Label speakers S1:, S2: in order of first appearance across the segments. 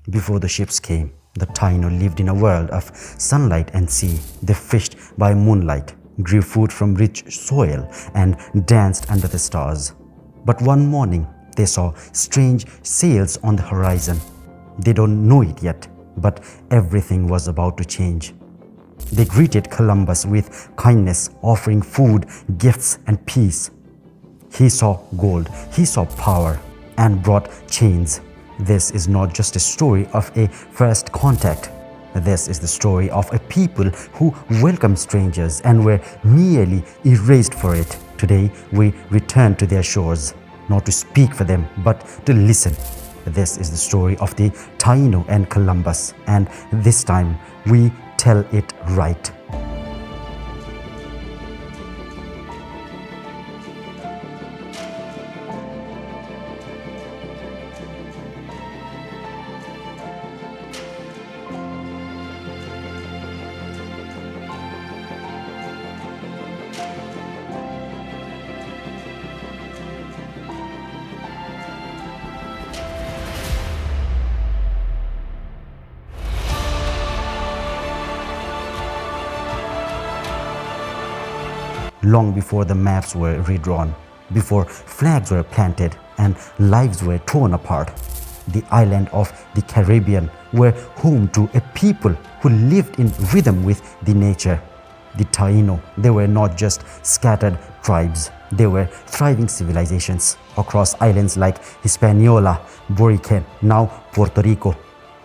S1: Before the ships came, the Taíno lived in a world of sunlight and sea. They fished by moonlight, grew food from rich soil, and danced under the stars. But one morning, they saw strange sails on the horizon. They don't know it yet, but everything was about to change. They greeted Columbus with kindness, offering food, gifts, and peace. He saw gold, he saw power, and brought chains. This is not just a story of a first contact. This is the story of a people who welcomed strangers and were nearly erased for it. Today, we return to their shores, not to speak for them, but to listen. This is the story of the Taíno and Columbus, and this time we tell it right. Long before the maps were redrawn, before flags were planted and lives were torn apart, the island of the Caribbean were home to a people who lived in rhythm with the nature. The Taíno, they were not just scattered tribes, they were thriving civilizations across islands like Hispaniola, Boriken, now Puerto Rico,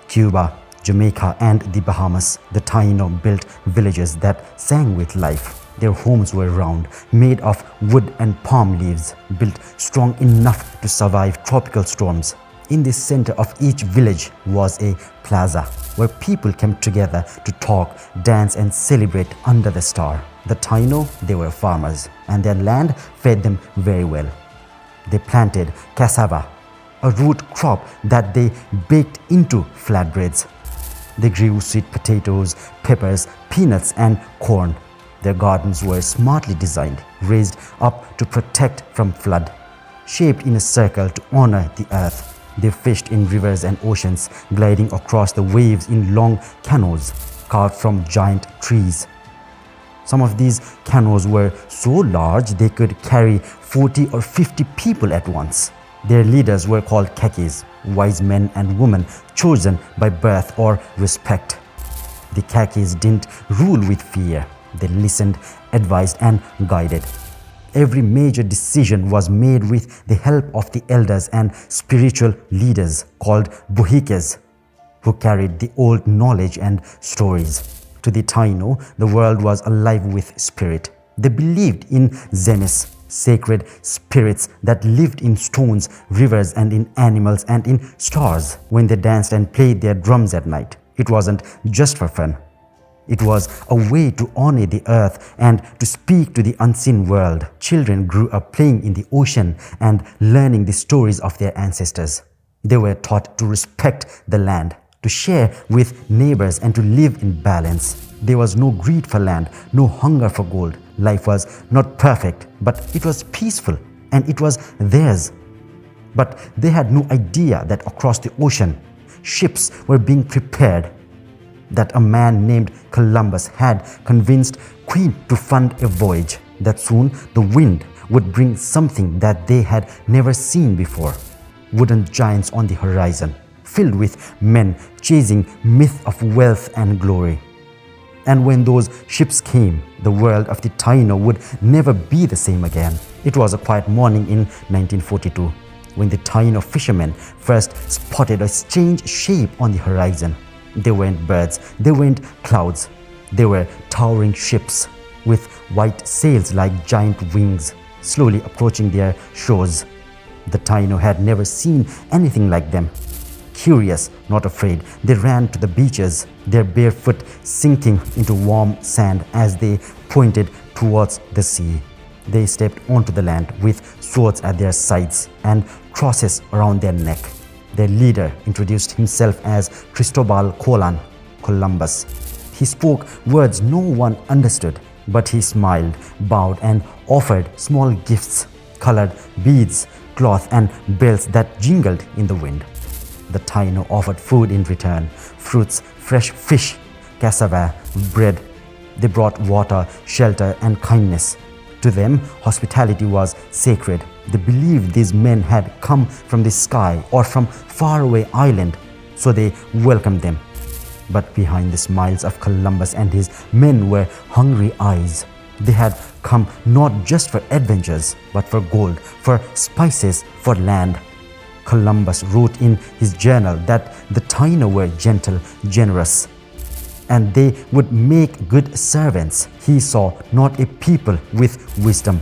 S1: Cuba, Jamaica, and the Bahamas. The Taíno built villages that sang with life. Their homes were round, made of wood and palm leaves, built strong enough to survive tropical storms. In the center of each village was a plaza where people came together to talk, dance, and celebrate under the star. The Taíno, they were farmers, and their land fed them very well. They planted cassava, a root crop that they baked into flatbreads. They grew sweet potatoes, peppers, peanuts, and corn. Their gardens were smartly designed, raised up to protect from flood, shaped in a circle to honor the earth. They fished in rivers and oceans, gliding across the waves in long canoes carved from giant trees. Some of these canoes were so large they could carry 40 or 50 people at once. Their leaders were called kakis, wise men and women chosen by birth or respect. The kakis didn't rule with fear. They listened, advised, and guided. Every major decision was made with the help of the elders and spiritual leaders called buhikes, who carried the old knowledge and stories. To the Taíno, the world was alive with spirit. They believed in zemes, sacred spirits that lived in stones, rivers, and in animals and in stars. When they danced and played their drums at night, it wasn't just for fun. It was a way to honor the earth and to speak to the unseen world. Children grew up playing in the ocean and learning the stories of their ancestors. They were taught to respect the land, to share with neighbors, and to live in balance. There was no greed for land, no hunger for gold. Life was not perfect, but it was peaceful, and it was theirs. But they had no idea that across the ocean, ships were being prepared, that a man named Columbus had convinced Queen to fund a voyage, that soon the wind would bring something that they had never seen before. Wooden giants on the horizon, filled with men chasing myth of wealth and glory. And when those ships came, the world of the Taíno would never be the same again. It was a quiet morning in 1942, when the Taíno fishermen first spotted a strange shape on the horizon. They weren't birds, they weren't clouds. They were towering ships with white sails like giant wings, slowly approaching their shores. The Taíno had never seen anything like them. Curious, not afraid, they ran to the beaches, their bare foot sinking into warm sand as they pointed towards the sea. They stepped onto the land with swords at their sides and crosses around their neck. Their leader introduced himself as Cristobal Colon, Columbus. He spoke words no one understood, but he smiled, bowed, and offered small gifts, colored beads, cloth, and bells that jingled in the wind. The Taino offered food in return: fruits, fresh fish, cassava, bread. They brought water, shelter, and kindness. To them, hospitality was sacred. They believed these men had come from the sky or from faraway island, so they welcomed them. But behind the smiles of Columbus and his men were hungry eyes. They had come not just for adventures, but for gold, for spices, for land. Columbus wrote in his journal that the Taino were gentle, generous, and they would make good servants. He saw not a people with wisdom,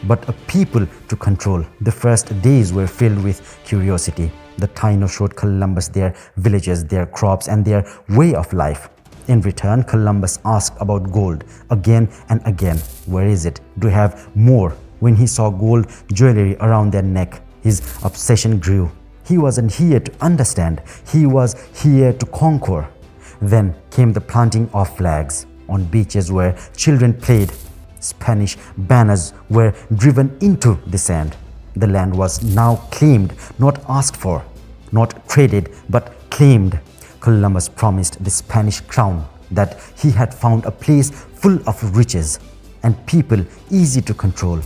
S1: but a people to control. The first days were filled with curiosity. The Taino showed Columbus their villages, their crops, and their way of life. In return, Columbus asked about gold again and again. Where is it? Do you have more? When he saw gold jewelry around their neck, his obsession grew. He wasn't here to understand. He was here to conquer. Then came the planting of flags on beaches where children played. Spanish banners were driven into the sand. The land was now claimed, not asked for, not traded, but claimed. Columbus promised the Spanish crown that he had found a place full of riches and people easy to control.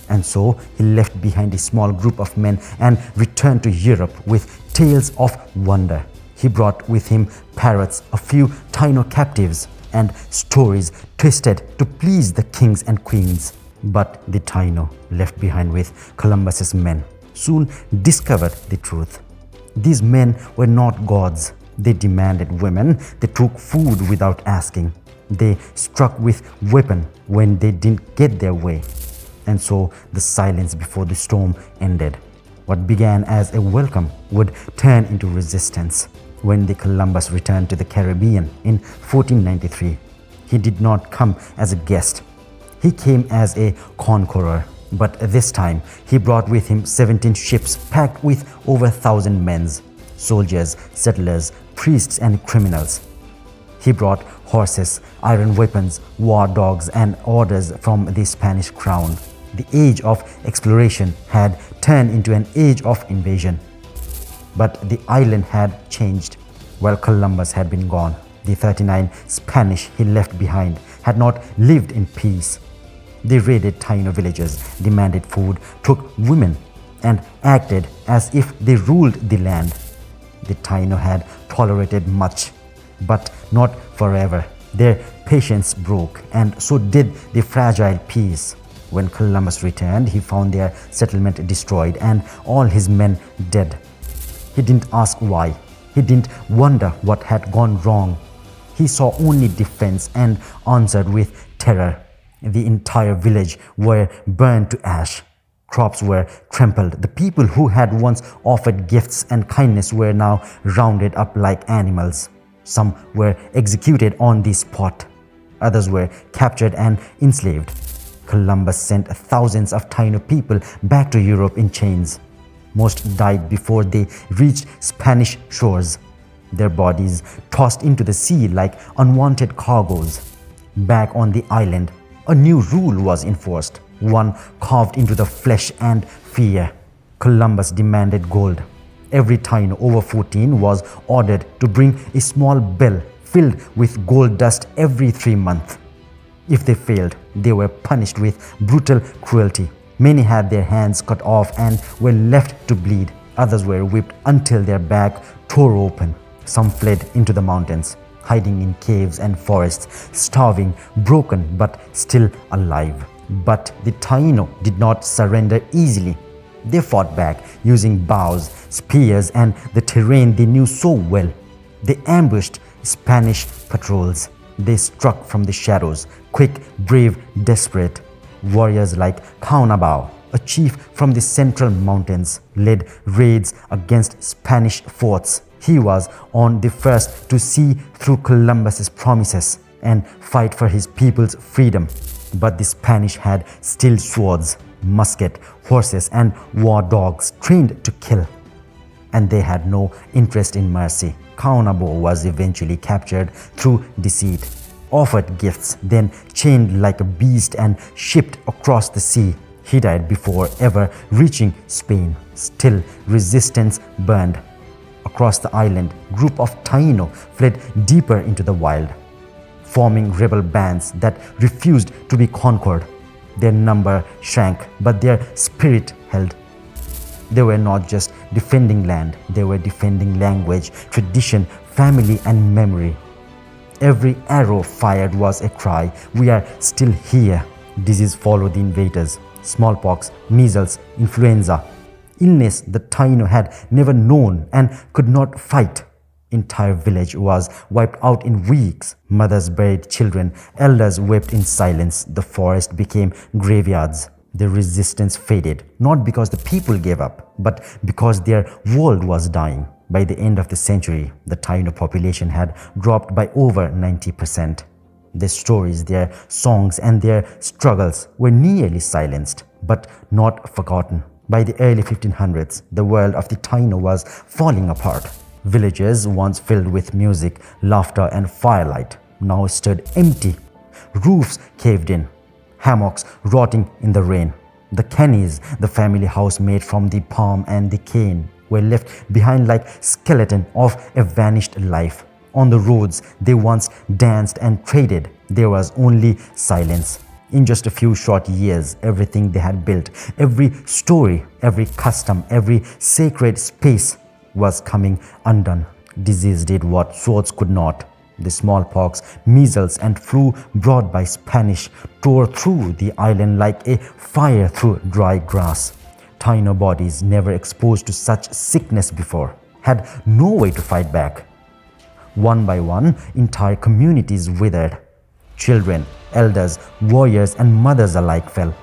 S1: And so he left behind a small group of men and returned to Europe with tales of wonder. He brought with him parrots, a few Taino captives, and stories twisted to please the kings and queens. But the Taino left behind with Columbus's men soon discovered the truth. These men were not gods. They demanded women. They took food without asking. They struck with weapon when they didn't get their way. And so the silence before the storm ended. What began as a welcome would turn into resistance. When the Columbus returned to the Caribbean in 1493, he did not come as a guest. He came as a conqueror, but this time he brought with him 17 ships packed with over 1,000 men, soldiers, settlers, priests, and criminals. He brought horses, iron weapons, war dogs, and orders from the Spanish crown. The age of exploration had turned into an age of invasion. But the island had changed. While Columbus had been gone, the 39 Spanish he left behind had not lived in peace. They raided Taino villages, demanded food, took women, and acted as if they ruled the land. The Taino had tolerated much, but not forever. Their patience broke, and so did the fragile peace. When Columbus returned, he found their settlement destroyed and all his men dead. He didn't ask why. He didn't wonder what had gone wrong. He saw only defense and answered with terror. The entire village were burned to ash. Crops were trampled. The people who had once offered gifts and kindness were now rounded up like animals. Some were executed on the spot. Others were captured and enslaved. Columbus sent thousands of Taino people back to Europe in chains. Most died before they reached Spanish shores, their bodies tossed into the sea like unwanted cargoes. Back on the island, a new rule was enforced, one carved into the flesh and fear. Columbus demanded gold. Every Taino over 14 was ordered to bring a small bell filled with gold dust every 3 months. If they failed, they were punished with brutal cruelty. Many had their hands cut off and were left to bleed. Others were whipped until their back tore open. Some fled into the mountains, hiding in caves and forests, starving, broken, but still alive. But the Taino did not surrender easily. They fought back using bows, spears, and the terrain they knew so well. They ambushed Spanish patrols. They struck from the shadows, quick, brave, desperate. Warriors like Caunabao, a chief from the central mountains, led raids against Spanish forts. He was on the first to see through Columbus's promises and fight for his people's freedom. But the Spanish had steel swords, musket, horses, and war dogs trained to kill. And they had no interest in mercy. Caunabao was eventually captured through deceit, offered gifts, then chained like a beast and shipped across the sea. He died before ever reaching Spain. Still, resistance burned. Across the island, group of Taíno fled deeper into the wild, forming rebel bands that refused to be conquered. Their number shrank, but their spirit held. They were not just defending land, they were defending language, tradition, family, and memory. Every arrow fired was a cry, "We are still here." Disease followed the invaders: smallpox, measles, influenza. Illness the Taíno had never known and could not fight. Entire village was wiped out in weeks. Mothers buried children, elders wept in silence. The forest became graveyards. The resistance faded, not because the people gave up, but because their world was dying. By the end of the century, the Taíno population had dropped by over 90%. Their stories, their songs, and their struggles were nearly silenced, but not forgotten. By the early 1500s, the world of the Taíno was falling apart. Villages once filled with music, laughter, and firelight now stood empty. Roofs caved in, hammocks rotting in the rain. The cannies, the family house made from the palm and the cane, were left behind like skeleton of a vanished life. On the roads they once danced and traded, there was only silence. In just a few short years, everything they had built, every story, every custom, every sacred space was coming undone. Disease did what swords could not. The smallpox, measles, and flu brought by Spanish tore through the island like a fire through dry grass. Taíno bodies, never exposed to such sickness before, had no way to fight back. One by one, entire communities withered. Children, elders, warriors, and mothers alike fell.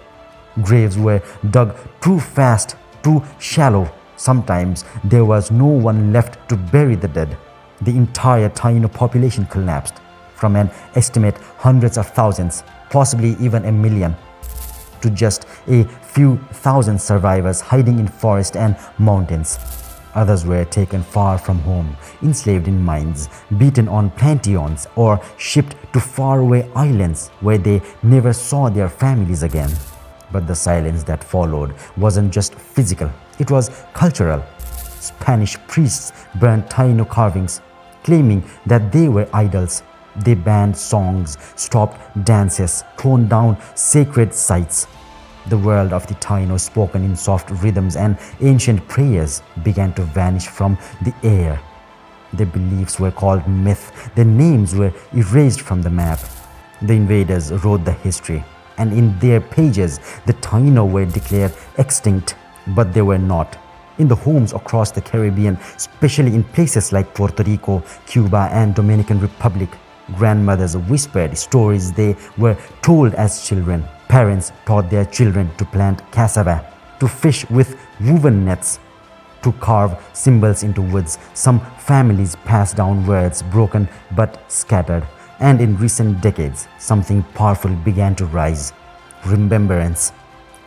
S1: Graves were dug too fast, too shallow. Sometimes there was no one left to bury the dead. The entire Taíno population collapsed, from an estimate hundreds of thousands, possibly even a million, to just a few thousand survivors hiding in forests and mountains. Others were taken far from home, enslaved in mines, beaten on plantations, or shipped to faraway islands where they never saw their families again. But the silence that followed wasn't just physical, it was cultural. Spanish priests burned Taíno carvings, claiming that they were idols. They banned songs, stopped dances, torn down sacred sites. The world of the Taíno, spoken in soft rhythms and ancient prayers, began to vanish from the air. Their beliefs were called myth, their names were erased from the map. The invaders wrote the history, and in their pages the Taíno were declared extinct, but they were not. In the homes across the Caribbean, especially in places like Puerto Rico, Cuba, and Dominican Republic, grandmothers whispered stories they were told as children. Parents taught their children to plant cassava, to fish with woven nets, to carve symbols into woods. Some families passed down words, broken but scattered. And in recent decades, something powerful began to rise: remembrance.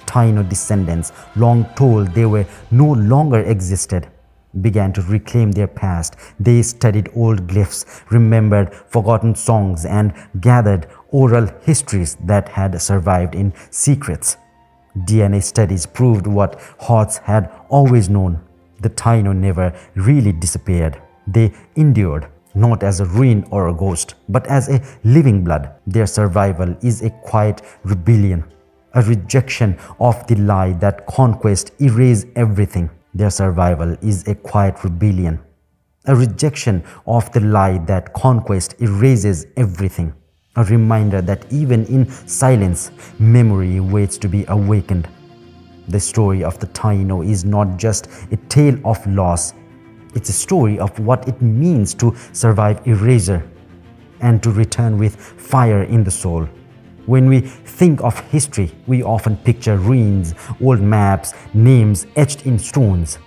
S1: Taíno descendants, long told they were no longer existed, began to reclaim their past. They studied old glyphs, remembered forgotten songs, and gathered oral histories that had survived in secrets. DNA studies proved what Hots had always known: the Taíno never really disappeared. They endured, not as a ruin or a ghost, but as a living blood. Their survival is a quiet rebellion, a rejection of the lie that conquest erases everything. Their survival is a quiet rebellion, a rejection of the lie that conquest erases everything, a reminder that even in silence, memory waits to be awakened. The story of the Taíno is not just a tale of loss, it's a story of what it means to survive erasure and to return with fire in the soul. When we think of history, we often picture ruins, old maps, names etched in stones.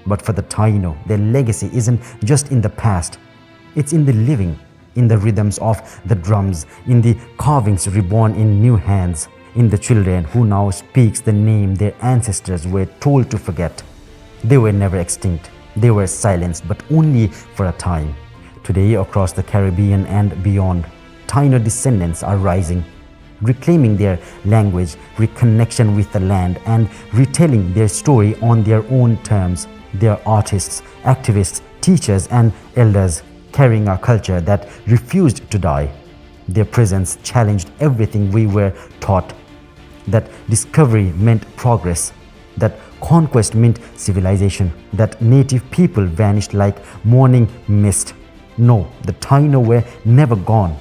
S1: But for the Taíno, their legacy isn't just in the past, it's in the living, in the rhythms of the drums, in the carvings reborn in new hands, in the children who now speaks the name their ancestors were told to forget. They were never extinct, they were silenced, but only for a time. Today, across the Caribbean and beyond, Taíno descendants are rising, reclaiming their language, reconnection with the land, and retelling their story on their own terms. They are artists, activists, teachers and elders carrying our culture that refused to die. Their presence challenged everything we were taught, that discovery meant progress, that conquest meant civilization, that native people vanished like morning mist. No, the Taino were never gone.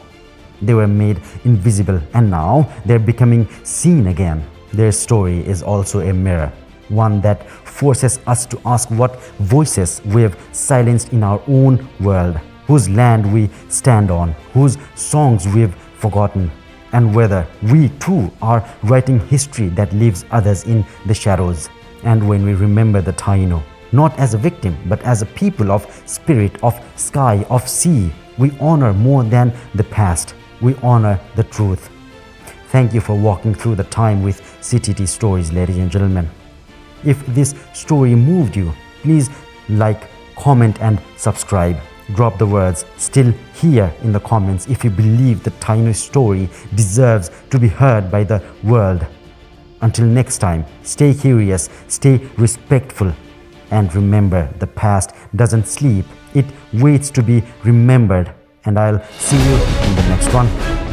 S1: They were made invisible, and now they're becoming seen again. Their story is also a mirror, one that forces us to ask what voices we have silenced in our own world, whose land we stand on, whose songs we've forgotten, and whether we too are writing history that leaves others in the shadows. And when we remember the Taino, not as a victim, but as a people of spirit, of sky, of sea, we honor more than the past. We honor the truth. Thank you for walking through the time with CTT Stories, ladies and gentlemen. If this story moved you, please like, comment and subscribe. Drop the words "still here" in the comments if you believe the Taino story deserves to be heard by the world. Until next time, stay curious, stay respectful, and remember, the past doesn't sleep. It waits to be remembered. And I'll see you in the next one.